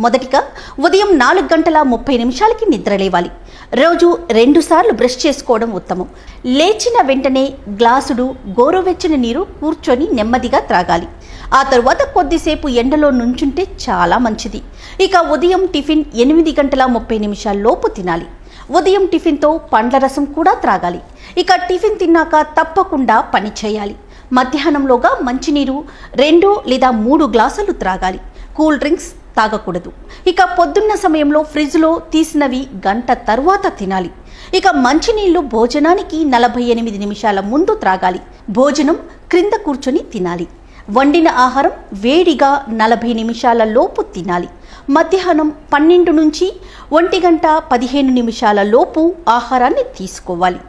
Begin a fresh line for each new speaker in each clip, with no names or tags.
మొదటిగా ఉదయం 4:30 నిద్రలేవాలి. రోజు 2 సార్లు బ్రష్ చేసుకోవడం ఉత్తమం. లేచిన వెంటనే గ్లాసుడు గోరువెచ్చని నీరు కూర్చొని నెమ్మదిగా త్రాగాలి. ఆ తరువాత కొద్దిసేపు ఎండలో నుంచుంటే చాలా మంచిది. ఇక ఉదయం టిఫిన్ 8:30 లోపు తినాలి. ఉదయం టిఫిన్తో పండ్ల రసం కూడా త్రాగాలి. ఇక టిఫిన్ తిన్నాక తప్పకుండా పని చేయాలి. మధ్యాహ్నంలోగా మంచినీరు 2 లేదా 3 గ్లాసులు త్రాగాలి. కూల్ డ్రింక్స్ తాగకూడదు. ఇక పొద్దున్న సమయంలో ఫ్రిడ్జ్లో తీసినవి గంట తర్వాత తినాలి. ఇక మంచినీళ్లు భోజనానికి 48 నిమిషాల ముందు త్రాగాలి. భోజనం క్రింద కూర్చొని తినాలి. వండిన ఆహారం వేడిగా 40 నిమిషాల లోపు తినాలి. మధ్యాహ్నం 12 నుంచి 1:15 లోపు ఆహారాన్ని తీసుకోవాలి.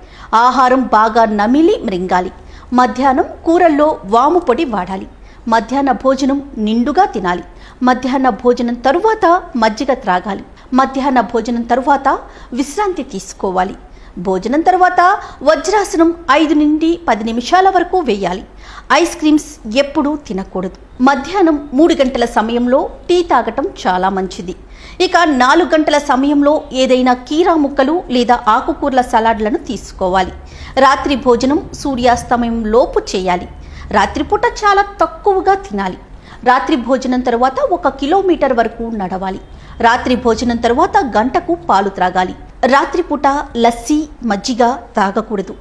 ఆహారం బాగా నమిలి మృంగాలి. మధ్యాహ్నం కూరల్లో వాము పొడి వాడాలి. మధ్యాహ్న భోజనం నిండుగా తినాలి. మధ్యాహ్న భోజనం తరువాత మజ్జిగ త్రాగాలి. మధ్యాహ్న భోజనం తరువాత విశ్రాంతి తీసుకోవాలి. భోజనం తర్వాత వజ్రాసనం 5 నుండి 10 నిమిషాల వరకు వేయాలి. ఐస్ క్రీమ్స్ ఎప్పుడూ తినకూడదు. మధ్యాహ్నం 3 గంటల సమయంలో టీ తాగటం చాలా మంచిది. ఇక 4 గంటల సమయంలో ఏదైనా కీరా ముక్కలు లేదా ఆకుకూరల సలాడ్లను తీసుకోవాలి. రాత్రి భోజనం సూర్యాస్తమయం లోపు చేయాలి. రాత్రిపూట చాలా తక్కువగా తినాలి. రాత్రి భోజనం తర్వాత 1 కిలోమీటర్ వరకు నడవాలి. రాత్రి భోజనం తర్వాత గంటకు పాలు త్రాగాలి. రాత్రిపూట లస్సీ మజ్జిగ తాగకూడదు.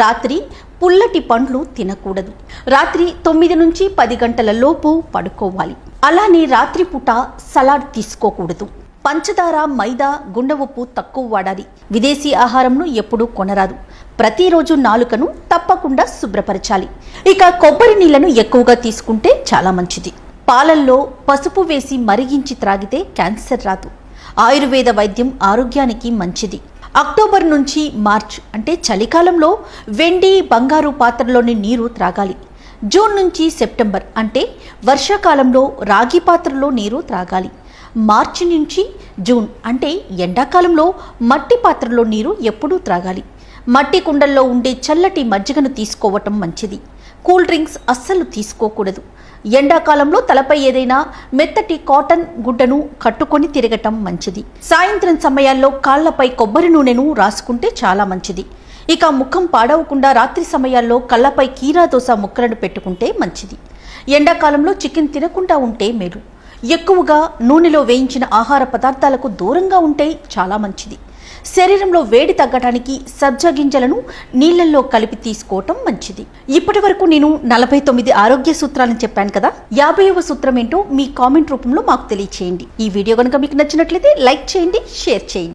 రాత్రి పుల్లటి పండ్లు తినకూడదు. రాత్రి 9 నుంచి 10 గంటల లోపు పడుకోవాలి. అలానే రాత్రిపూట సలాడ్ తీసుకోకూడదు. పంచదార, మైదా, గుండె ఉప్పు తక్కువ వాడాలి. విదేశీ ఆహారంను ఎప్పుడూ కొనరాదు. ప్రతిరోజు నాలుకను తప్పకుండా శుభ్రపరచాలి. ఇక కొబ్బరి నీళ్లను ఎక్కువగా తీసుకుంటే చాలా మంచిది. పాలల్లో పసుపు వేసి మరిగించి త్రాగితే క్యాన్సర్ రాదు. ఆయుర్వేద వైద్యం ఆరోగ్యానికి మంచిది. అక్టోబర్ నుంచి మార్చ్ అంటే చలికాలంలో వెండి, బంగారు పాత్రలోని నీరు త్రాగాలి. జూన్ నుంచి సెప్టెంబర్ అంటే వర్షాకాలంలో రాగి పాత్రలో నీరు త్రాగాలి. మార్చి నుంచి జూన్ అంటే ఎండాకాలంలో మట్టి పాత్రలో నీరు ఎప్పుడూ త్రాగాలి. మట్టి కుండల్లో ఉండే చల్లటి మజ్జిగను తీసుకోవటం మంచిది. కూల్ డ్రింక్స్ అస్సలు తీసుకోకూడదు. ఎండాకాలంలో తలపై ఏదైనా మెత్తటి కాటన్ గుడ్డను కట్టుకొని తిరగటం మంచిది. సాయంత్రం సమయాల్లో కాళ్లపై కొబ్బరి నూనెను రాసుకుంటే చాలా మంచిది. ఇక ముఖం పాడవకుండా రాత్రి సమయాల్లో కళ్ళపై కీరా దోస ముక్కలను పెట్టుకుంటే మంచిది. ఎండాకాలంలో చికెన్ తినకుండా ఉంటే మేలు. ఎక్కువగా నూనెలో వేయించిన ఆహార పదార్థాలకు దూరంగా ఉంటే చాలా మంచిది. శరీరంలో వేడి తగ్గడానికి సబ్జా గింజలను నీళ్లలో కలిపి తీసుకోవటం మంచిది. ఇప్పటి వరకు నేను 49 ఆరోగ్య సూత్రాలను చెప్పాను కదా. 50వ సూత్రం ఏంటో మీ కామెంట్ రూపంలో మాకు తెలియచేయండి. ఈ వీడియో కనుక మీకు నచ్చినట్లయితే లైక్ చేయండి, షేర్ చేయండి.